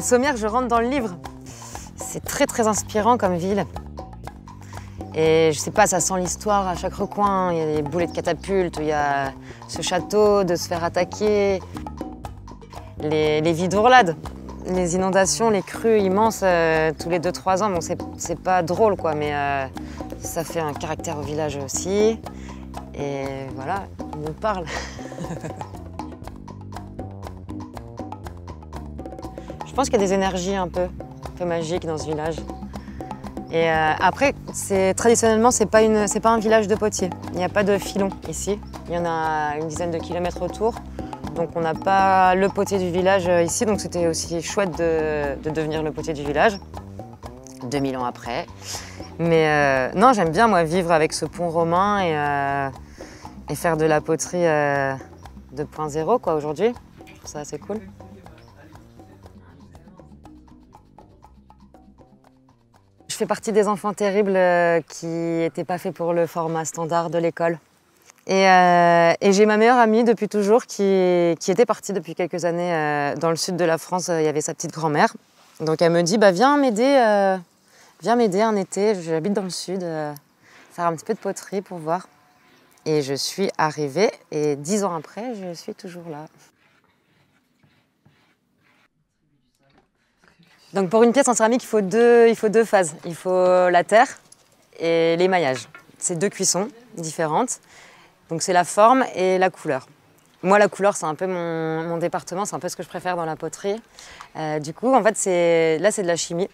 Sommières, je rentre dans le livre. C'est très très inspirant comme ville. Et je sais pas, ça sent l'histoire à chaque recoin. Il y a des boulets de catapultes, il y a ce château, de se faire attaquer. Les vies d'Ourlade, les inondations, les crues immenses tous les 2-3 ans. Bon, c'est pas drôle quoi, mais ça fait un caractère au village aussi. Et voilà, on me parle. Je pense qu'il y a des énergies un peu magiques dans ce village. Et après, traditionnellement, c'est pas un village de potiers. Il n'y a pas de filon ici. Il y en a une dizaine de kilomètres autour. Donc on n'a pas le potier du village ici. Donc c'était aussi chouette de devenir le potier du village, 2000 ans après. Mais non, j'aime bien moi vivre avec ce pont romain et faire de la poterie 2.0 quoi aujourd'hui. Je trouve ça assez cool. Je fais partie des enfants terribles qui n'étaient pas faits pour le format standard de l'école. Et j'ai ma meilleure amie depuis toujours qui était partie depuis quelques années dans le sud de la France. Il y avait sa petite grand-mère. Donc elle me dit bah, viens m'aider un été. J'habite dans le sud, faire un petit peu de poterie pour voir. Et je suis arrivée et 10 ans après, je suis toujours là. Donc pour une pièce en céramique, il faut deux phases. Il faut la terre et l'émaillage. C'est 2 cuissons différentes. Donc c'est la forme et la couleur. Moi, la couleur, c'est un peu mon département, c'est un peu ce que je préfère dans la poterie. Du coup, en fait, là, c'est de la chimie.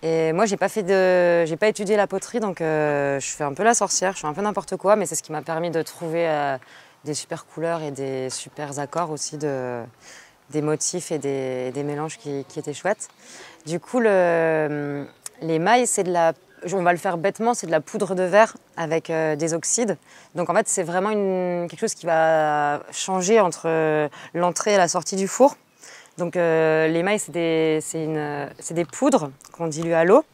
Et moi, j'ai pas étudié la poterie, donc je fais un peu la sorcière, je fais un peu n'importe quoi, mais c'est ce qui m'a permis de trouver des super couleurs et des super accords aussi, des motifs et des mélanges qui étaient chouettes. Du coup, l'émail, on va le faire bêtement, c'est de la poudre de verre avec des oxydes. Donc en fait, c'est vraiment quelque chose qui va changer entre l'entrée et la sortie du four. Donc l'émail, c'est des poudres qu'on dilue à l'eau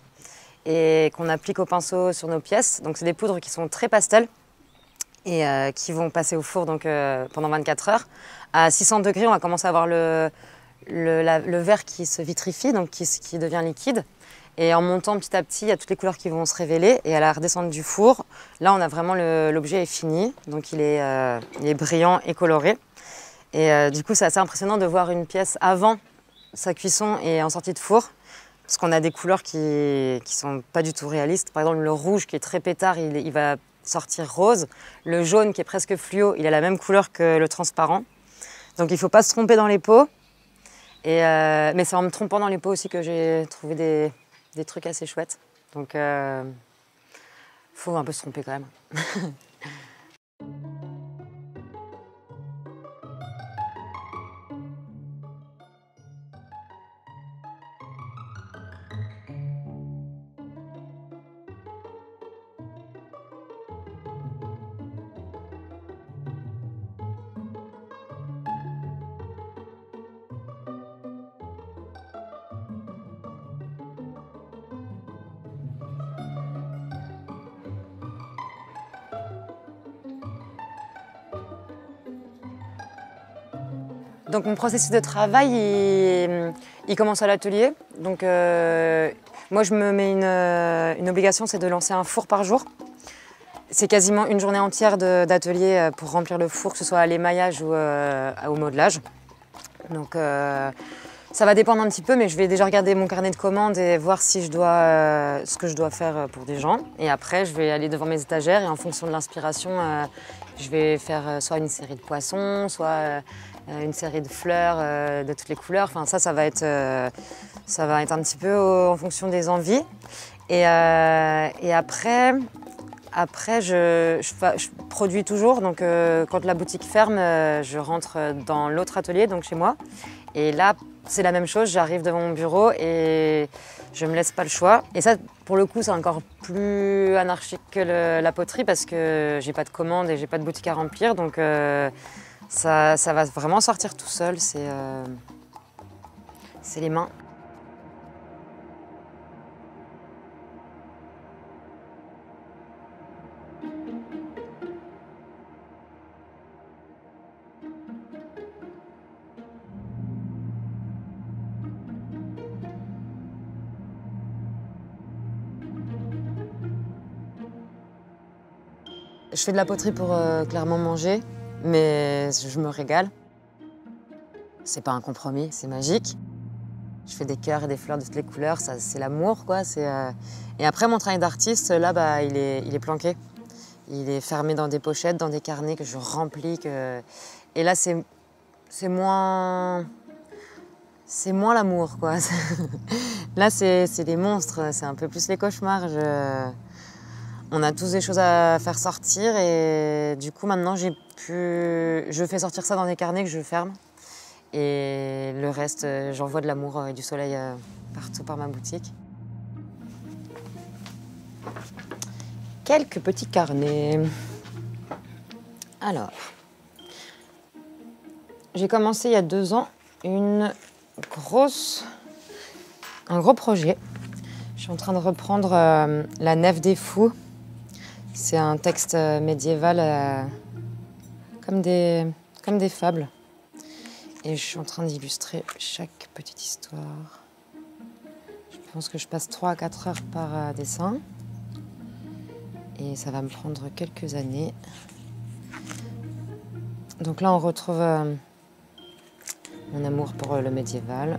et qu'on applique au pinceau sur nos pièces. Donc c'est des poudres qui sont très pastel et qui vont passer au four donc, pendant 24 heures. À 600 degrés, on va commencer à avoir le verre qui se vitrifie, donc qui devient liquide. Et en montant petit à petit, il y a toutes les couleurs qui vont se révéler. Et à la redescente du four, là, on a vraiment l'objet est fini. Donc il est brillant et coloré. Et du coup, c'est assez impressionnant de voir une pièce avant sa cuisson et en sortie de four. Parce qu'on a des couleurs qui sont pas du tout réalistes. Par exemple, le rouge qui est très pétard, il va sortir rose. Le jaune qui est presque fluo, il a la même couleur que le transparent. Donc il ne faut pas se tromper dans les pots. Mais c'est en me trompant dans les pots aussi que j'ai trouvé des trucs assez chouettes. Donc faut un peu se tromper quand même. Donc mon processus de travail, il commence à l'atelier. Donc moi je me mets une obligation, c'est de lancer un four par jour. C'est quasiment une journée entière d'atelier pour remplir le four, que ce soit à l'émaillage ou au modelage. Donc ça va dépendre un petit peu, mais je vais déjà regarder mon carnet de commandes et voir si ce que je dois faire pour des gens. Et après, je vais aller devant mes étagères et en fonction de l'inspiration, je vais faire soit une série de poissons, soit une série de fleurs de toutes les couleurs. Enfin, ça va être un petit peu en fonction des envies. Et après, je produis toujours. Donc, quand la boutique ferme, je rentre dans l'autre atelier, donc chez moi. Et là, c'est la même chose. J'arrive devant mon bureau et je me laisse pas le choix. Et ça, pour le coup, c'est encore plus anarchique que la poterie parce que j'ai pas de commande et j'ai pas de boutique à remplir. Donc, ça va vraiment sortir tout seul. C'est les mains. Je fais de la poterie pour clairement manger, mais je me régale. C'est pas un compromis, c'est magique. Je fais des cœurs et des fleurs de toutes les couleurs, c'est l'amour, quoi. Et après, mon travail d'artiste, là, bah, il est planqué. Il est fermé dans des pochettes, dans des carnets que je remplis. Et là, c'est moins l'amour, quoi. Là, c'est des monstres, c'est un peu plus les cauchemars. On a tous des choses à faire sortir et du coup, maintenant, je fais sortir ça dans des carnets que je ferme. Et le reste, j'envoie de l'amour et du soleil partout par ma boutique. Quelques petits carnets. Alors, j'ai commencé il y a 2 ans un gros projet. Je suis en train de reprendre La Nef des Fous. C'est un texte médiéval comme des fables. Et je suis en train d'illustrer chaque petite histoire. Je pense que je passe 3 à 4 heures par dessin. Et ça va me prendre quelques années. Donc là, on retrouve mon amour pour le médiéval.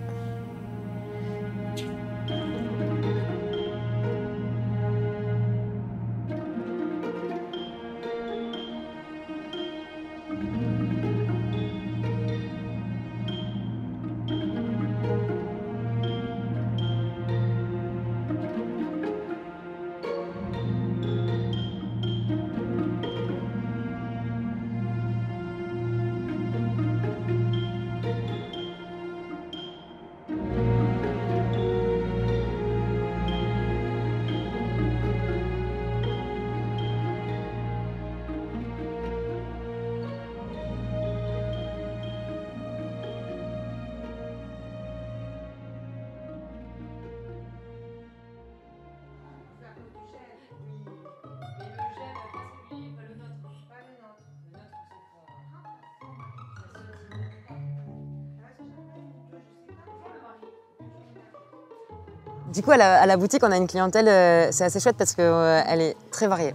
Du coup, à la boutique, on a une clientèle, c'est assez chouette parce qu'elle est très variée.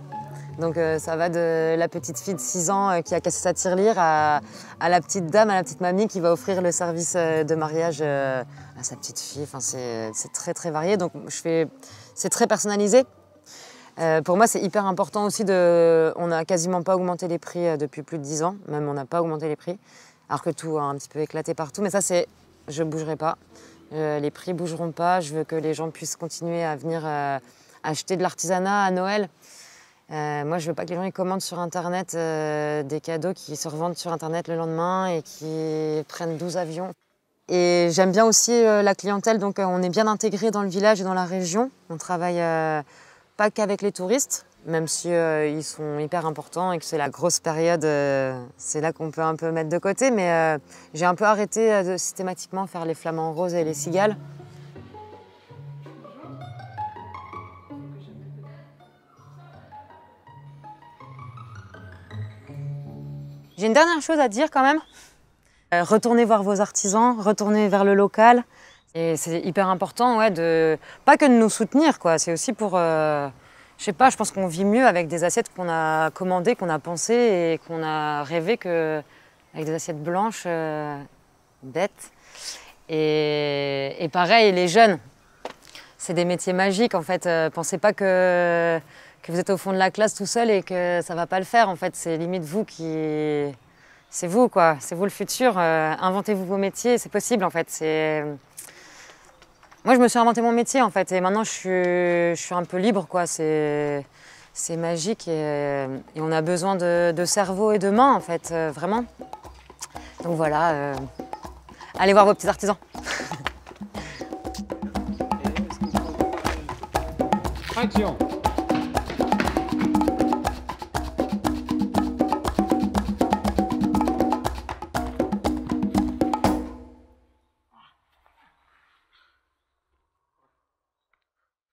Donc ça va de la petite fille de 6 ans qui a cassé sa tirelire à la petite dame, à la petite mamie qui va offrir le service de mariage à sa petite fille. Enfin, c'est très très varié, donc c'est très personnalisé. Pour moi, c'est hyper important aussi on n'a quasiment pas augmenté les prix depuis plus de 10 ans, même on n'a pas augmenté les prix, alors que tout a un petit peu éclaté partout. Mais ça, je ne bougerai pas. Les prix ne bougeront pas. Je veux que les gens puissent continuer à venir acheter de l'artisanat à Noël. Moi, je ne veux pas que les gens ils commandent sur Internet des cadeaux qui se revendent sur Internet le lendemain et qui prennent 12 avions. Et j'aime bien aussi la clientèle, donc on est bien intégré dans le village et dans la région. On travaille pas qu'avec les touristes, même si ils sont hyper importants et que c'est la grosse période, c'est là qu'on peut un peu mettre de côté. Mais j'ai un peu arrêté de systématiquement faire les flamants roses et les cigales. J'ai une dernière chose à dire quand même. Retournez voir vos artisans, retournez vers le local. Et c'est hyper important, ouais, pas que de nous soutenir, quoi. C'est aussi pour, je sais pas, je pense qu'on vit mieux avec des assiettes qu'on a commandées, qu'on a pensées et qu'on a rêvé avec des assiettes blanches, bêtes. Et pareil, les jeunes, c'est des métiers magiques, en fait. Pensez pas que vous êtes au fond de la classe tout seul et que ça va pas le faire, en fait. C'est limite vous qui... C'est vous, quoi. C'est vous le futur. Inventez-vous vos métiers, c'est possible, en fait. Moi, je me suis inventé mon métier, en fait, et maintenant, je suis un peu libre, quoi. C'est magique et on a besoin de cerveau et de mains, en fait, vraiment. Donc voilà, allez voir vos petits artisans. Action!